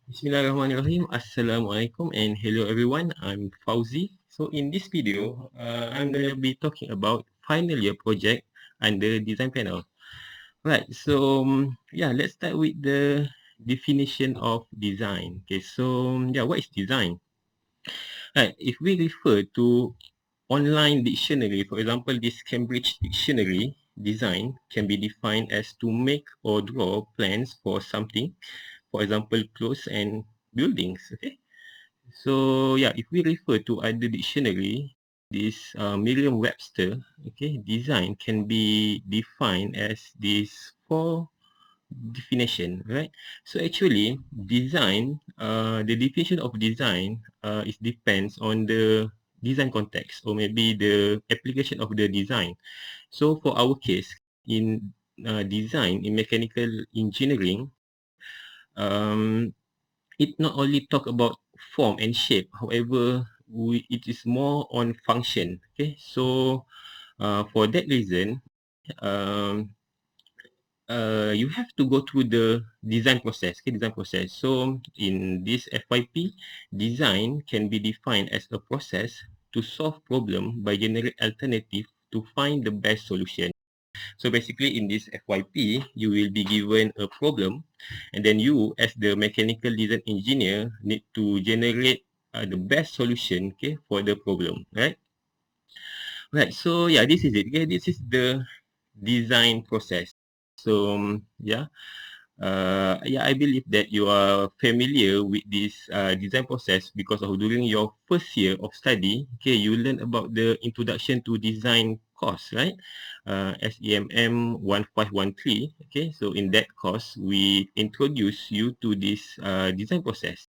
Bismillahirrahmanirrahim. Assalamualaikum and hello everyone. I'm Fauzi. So in this video, I'm going to be talking about final year project under design panel. Right. So yeah, let's start with the definition of design. Okay. So yeah, what is design? Right. If we refer to online dictionary, for example, this Cambridge dictionary, design can be defined as to make or draw plans for something, for example, clothes and buildings. Okay. So yeah, if we refer to other dictionary, this Merriam-Webster, okay, design can be defined as these four definition, right? So actually, design, the definition of design is depends on the design context or maybe the application of the design. So for our case, in design in mechanical engineering, um, it not only talk about form and shape, however, it is more on function. Okay, so for that reason, um, you have to go through the design process. Okay, design process. So in this FYP, design can be defined as a process to solve problem by generate alternative to find the best solution. So basically in this FYP, you will be given a problem and then you as the mechanical design engineer need to generate the best solution, okay, for the problem, right? Right, so yeah, this is it. Okay, this is the design process. So yeah, I believe that you are familiar with this design process because of during your first year of study, okay, you learn about the introduction to design course, right? SEMM 1513. Okay, so in that course, we introduce you to this design process.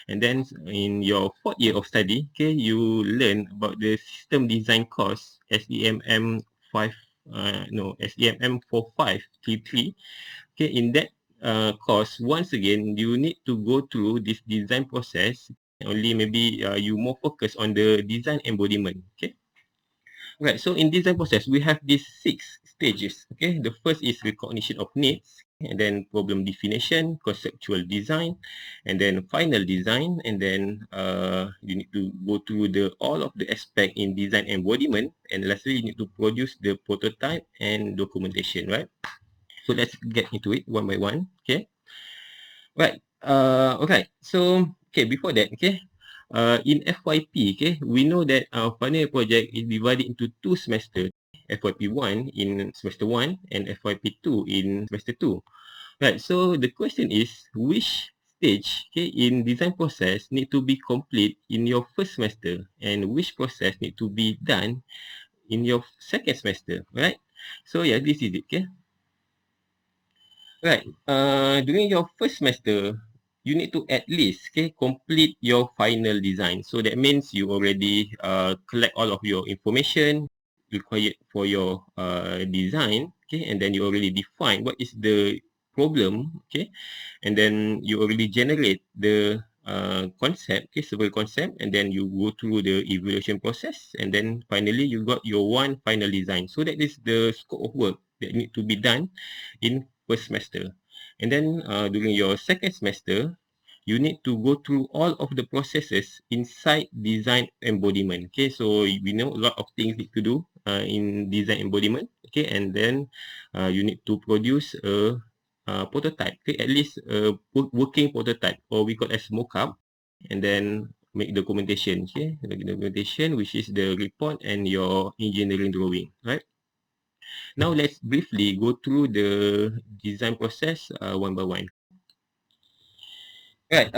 And then in your fourth year of study, okay, you learn about the system design course, SEMM 5, SEMM 4533. Okay, in that course, once again, you need to go through this design process. Only maybe you more focus on the design embodiment. Okay. Right. So in design process, we have these 6 stages. Okay. The first is recognition of needs, and then problem definition, conceptual design, and then final design, and then you need to go through the all of the aspect in design embodiment, and lastly, you need to produce the prototype and documentation. Right. So let's get into it one by one. Okay. Right. Okay. So, okay, before that, okay, in FYP, okay, we know that our final year project is divided into 2 semesters. FYP 1 in semester 1 and FYP 2 in semester 2. Right. So the question is, which stage, okay, in design process need to be complete in your first semester and which process need to be done in your second semester, right? So yeah, this is it, okay. Right. During your first semester, you need to at least, okay, complete your final design. So that means you already collect all of your information required for your design, okay, and then you already define what is the problem, okay, and then you already generate the concept, okay, several concept, and then you go through the evaluation process, and then finally you got your one final design. So that is the scope of work that need to be done in first semester. And then during your second semester, you need to go through all of the processes inside design embodiment. Okay, so we know a lot of things need to do in design embodiment. Okay, and then you need to produce a prototype. Okay, at least a working prototype, or we call as mock-up, and then make documentation. Okay, the documentation, which is the report and your engineering drawing, right? Now let's briefly go through the design process one by one. Right,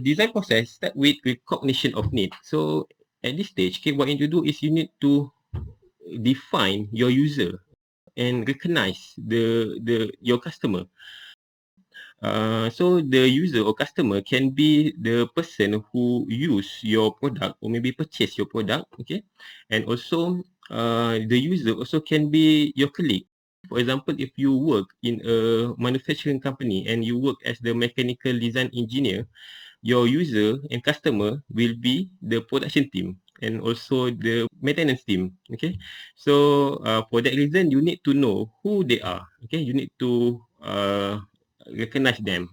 design process start with recognition of need. So at this stage, okay, what you need to do is you need to define your user and recognize the your customer. So the user or customer can be the person who use your product or maybe purchase your product, okay? And also, the user also can be your colleague. For example, if you work in a manufacturing company and you work as the mechanical design engineer, your user and customer will be the production team and also the maintenance team, okay? So for that reason, you need to know who they are, okay? You need to recognize them.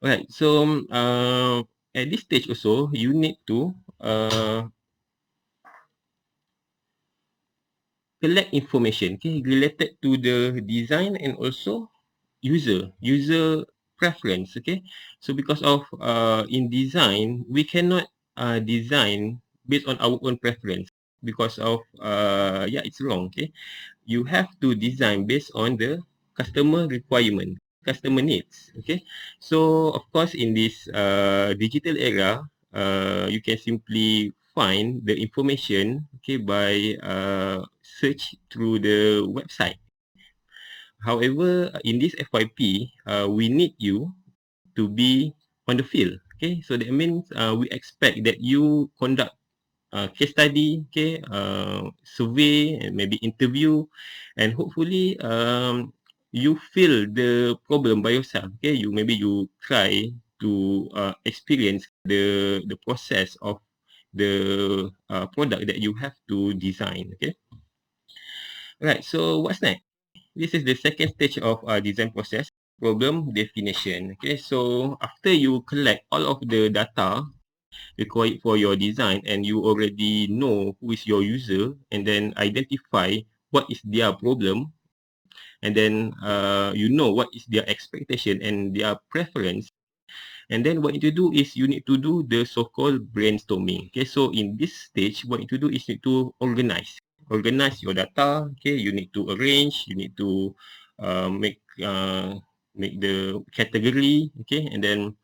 Right. So at this stage also, you need to collect information, okay, related to the design and also user preference, okay. So because of in design, we cannot design based on our own preference because of yeah, it's wrong, okay. You have to design based on the customer requirement, customer needs, okay. So of course in this digital era, you can simply find the information, okay, by search through the website. However, in this FYP, we need you to be on the field, okay. So that means we expect that you conduct case study, okay, survey and maybe interview, and hopefully you feel the problem by yourself, okay. You try to experience the process of the product that you have to design, okay. Right, so what's next? This is the second stage of design process, problem definition, okay. So after you collect all of the data required for your design and you already know who is your user, and then identify what is their problem, and then you know what is their expectation and their preference, and then what you need to do is you need to do the so-called brainstorming, okay. So in this stage, what you need to do is you need to organize your data, okay. You need to arrange, you need to make the category, okay, and then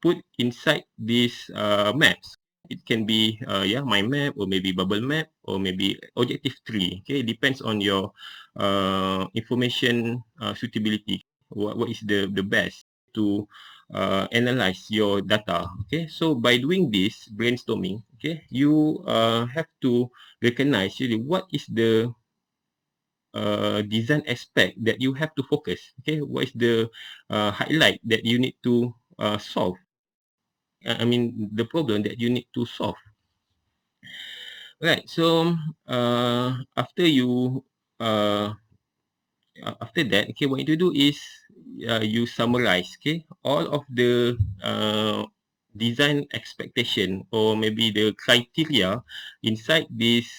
put inside these maps. It can be yeah, mind map, or maybe bubble map, or maybe objective tree, okay. Depends on your information suitability. What is the best to analyze your data, okay. So by doing this brainstorming, okay, you have to recognize really what is the design aspect that you have to focus, okay. What is the highlight that you need to solve, I mean the problem that you need to solve. Right, so after you uh, after that, okay, what you do is you summarize, okay, all of the design expectation, or maybe the criteria inside this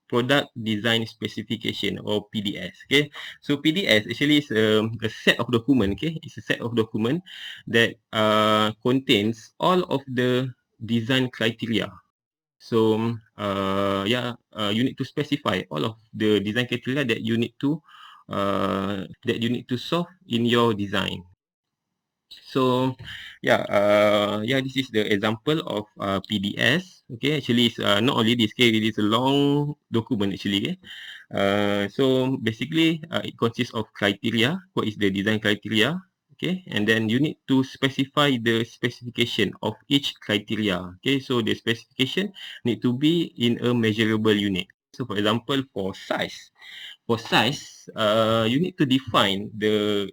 product design specification, or PDS, okay. So PDS actually is a set of document, okay. It's a set of document that contains all of the design criteria. So yeah, you need to specify all of the design criteria that you need to solve in your design. So yeah, yeah, this is the example of PDS. Okay, actually it's not only this, okay, it is a long document actually. Okay? So basically, it consists of criteria. What is the design criteria? Okay, and then you need to specify the specification of each criteria. Okay, so the specification need to be in a measurable unit. So for example, for size, you need to define the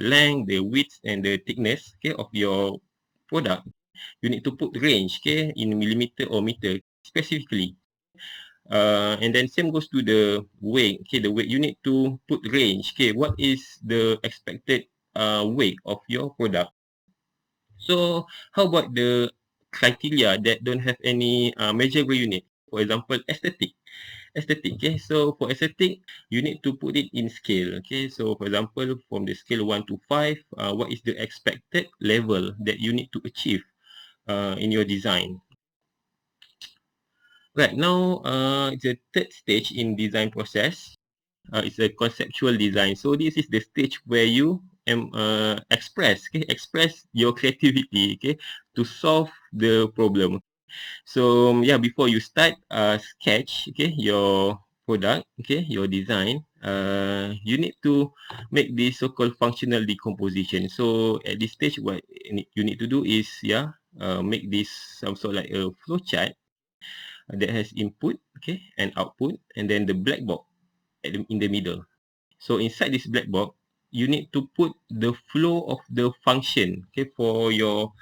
length, the width, and the thickness, okay, of your product. You need to put range, okay, in millimeter or meter specifically. And then same goes to the weight. Okay, the weight you need to put range. Okay, what is the expected weight of your product? So how about the criteria that don't have any measurable unit? For example, aesthetic, okay. So for aesthetic, you need to put it in scale, okay. So for example, from the scale 1 to 5, what is the expected level that you need to achieve in your design? Right now, it's a third stage in design process. It's a conceptual design. So this is the stage where you express your creativity, okay, to solve the problem. So yeah, before you start sketch, okay, your product, okay, your design, you need to make this so-called functional decomposition. So at this stage, what you need to do is, yeah, make this some sort like a flow chart that has input, okay, and output, and then the black box in the middle. So inside this black box, you need to put the flow of the function, okay, for your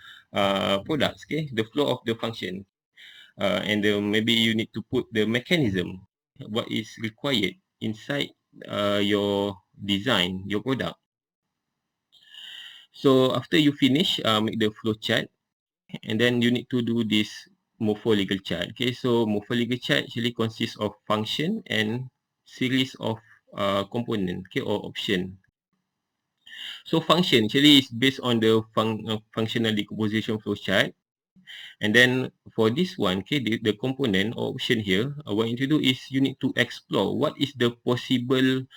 products, okay, the flow of the function. And maybe you need to put the mechanism, what is required inside your design, your product. So after you finish, make the flow chart, and then you need to do this morpho-legal chart. Okay, so morpho-legal chart actually consists of function and series of component, okay, or option. So function actually is based on the functional decomposition flow chart. And then for this one, okay, the component or option here, what you need to do is you need to explore what is the possible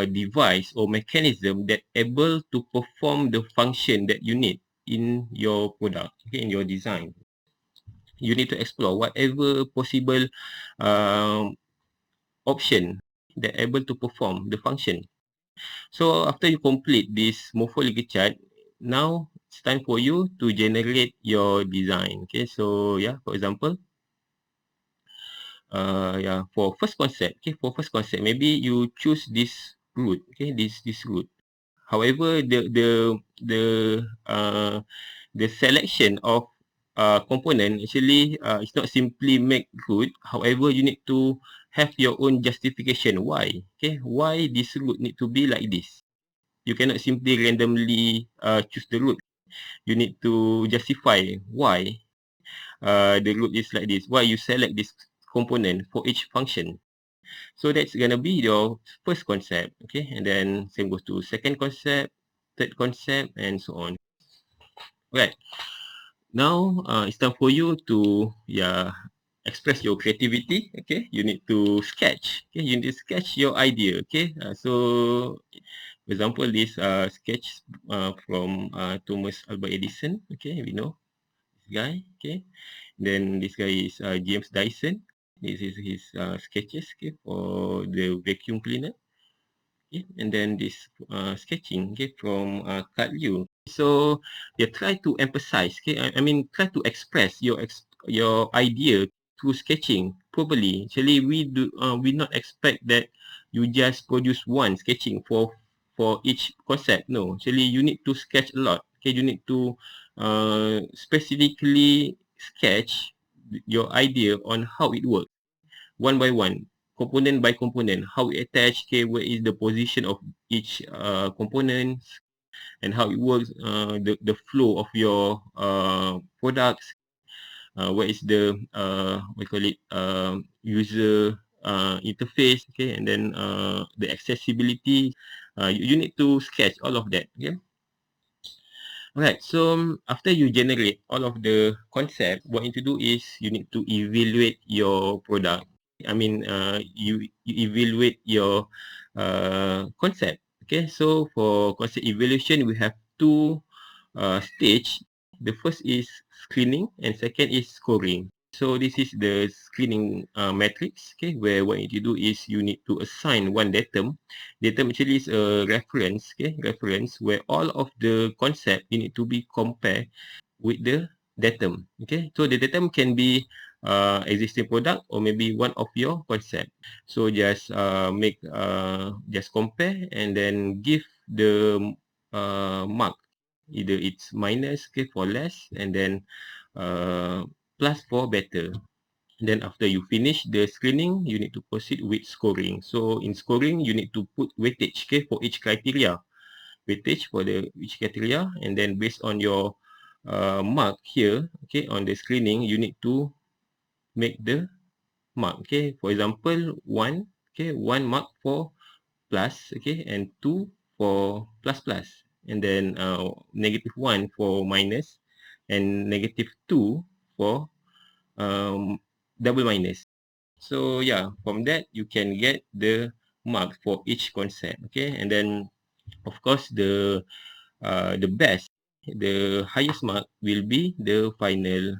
device or mechanism that able to perform the function that you need in your product, okay, in your design. You need to explore whatever possible um, option that able to perform the function. So after you complete this morphology chart, now it's time for you to generate your design. Okay, so yeah, for example, yeah, for first concept, okay, for first concept, maybe you choose this route, okay, this route. However, the selection of component actually is not simply make good. However, you need to have your own justification why. Okay, why this route need to be like this. You cannot simply randomly choose the route. You need to justify why the route is like this. Why you select this component for each function. So that's gonna be your first concept. Okay, and then same goes to second concept, third concept, and so on. Right. Now it's time for you to express your creativity. Okay, you need to sketch. Okay, you need to sketch your idea. Okay, so for example, this sketch from Thomas Alva Edison. Okay, we know this guy. Okay, then this guy is James Dyson. This is his sketches, okay, for the vacuum cleaner. Okay, and then this sketching, okay, from Cut Liu. So they try to emphasize, okay, I mean try to express your idea through sketching properly. Actually, we not expect that you just produce one sketching for each concept. No, actually you need to sketch a lot. Okay, you need to specifically sketch your idea on how it works one by one, component by component, how it attach, okay, where is the position of each component, and how it works, the flow of your products, what is the we call it user interface, okay, and then the accessibility. You need to sketch all of that. Okay. Alright, so after you generate all of the concept, what you need to do is you need to evaluate your product. I mean, you evaluate your concept. Okay, so for concept evaluation, we have two stage. The first is screening and second is scoring. So this is the screening matrix, okay, where what you need to do is you need to assign one datum. Datum actually is a reference, okay, reference where all of the concept you need to be compared with the datum, okay. So the datum can be existing product or maybe one of your concept. So just just compare and then give the mark. Either it's minus, okay, for less, and then plus for better. Then after you finish the screening, you need to proceed with scoring. So in scoring, you need to put weightage, okay, for each criteria. Weightage for the each criteria, and then based on your mark here, okay, on the screening, you need to make the mark, okay. For example, one, okay, one mark for plus, okay, and two for plus plus, and then negative one for minus, and negative two for double minus. So yeah, from that you can get the mark for each concept. Okay, and then of course the best, the highest mark will be the final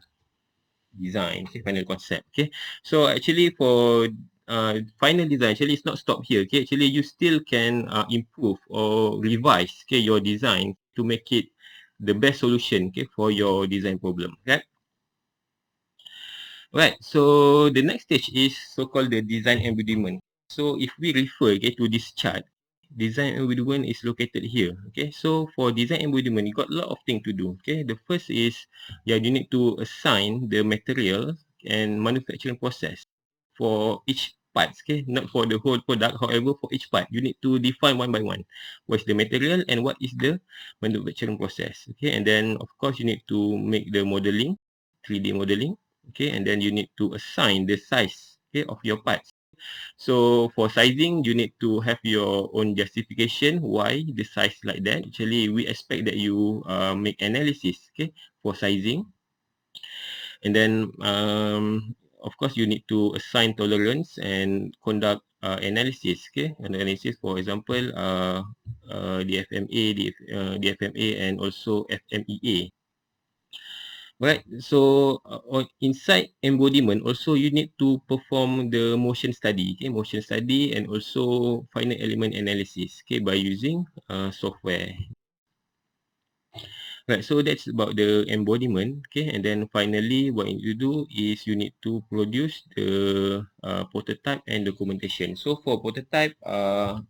design, okay, final concept. Okay, so actually for final design, actually it's not stop here. Okay, actually you still can improve or revise, okay, your design to make it the best solution, okay, for your design problem. Right. Right. So the next stage is so-called the design embedment. So if we refer, okay, to this chart, design embedment is located here. Okay. So for design embedment, you got a lot of things to do. Okay. The first is, yeah, you need to assign the material and manufacturing process for each parts, okay, not for the whole product. However, for each part, you need to define one by one what is the material and what is the manufacturing process, okay. And then of course you need to make the modeling, 3D modeling, okay. And then you need to assign the size, okay, of your parts. So for sizing, you need to have your own justification why the size like that. Actually, we expect that you make analysis, okay, for sizing. And then of course you need to assign tolerance and conduct analysis, okay. Analysis, for example, DFMA, DFMA, and also FMEA. Right, so inside embodiment also you need to perform the motion study, okay, motion study and also final element analysis, okay, by using software. Right, so that's about the embodiment, okay. And then finally what you do is you need to produce the prototype and documentation. So for prototype,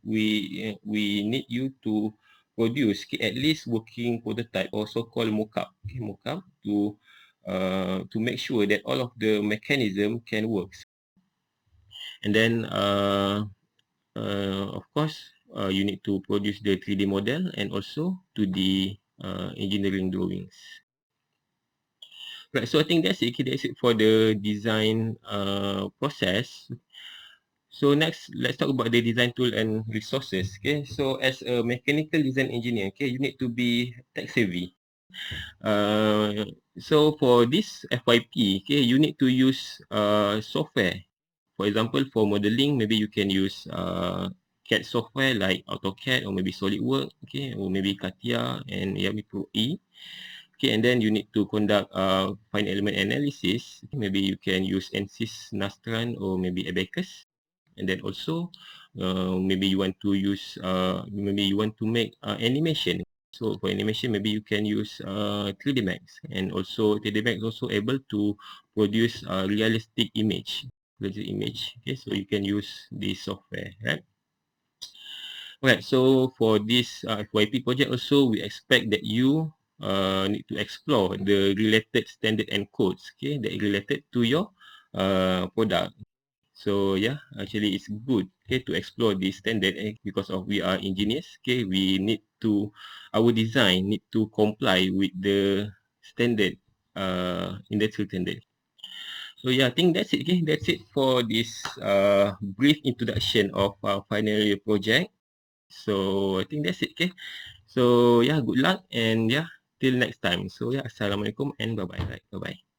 we need you to produce, okay, at least working prototype or so-called mock-up, okay, mock-up to make sure that all of the mechanism can work. And then of course you need to produce the 3D model and also 2D engineering drawings. Right, so I think that's it. Okay, that's it for the design process. So next, let's talk about the design tool and resources. Okay, so as a mechanical design engineer, okay, you need to be tech savvy. So for this FYP, okay, you need to use software. For example, for modeling, maybe you can use CAD software like AutoCAD or maybe SolidWorks, okay, or maybe CATIA and Yami Pro E. Okay, and then you need to conduct fine element analysis. Maybe you can use ANSYS, Nastran, or maybe Abacus. And then also, maybe you want to use, maybe you want to make animation. So for animation, maybe you can use 3D Max, and also 3D Max also able to produce a realistic image. Okay, so you can use this software, right? Right, so for this FYP project also, we expect that you need to explore the related standard and codes, okay, that is related to your product. So yeah, actually it's good, okay, to explore this standard, because of we are engineers, okay, we need to, our design need to comply with the standard, industrial standard. So yeah, I think that's it, okay, that's it for this brief introduction of our final year project. So I think that's it, okay. So yeah, good luck and yeah, till next time. So yeah, assalamualaikum and bye bye. Bye bye.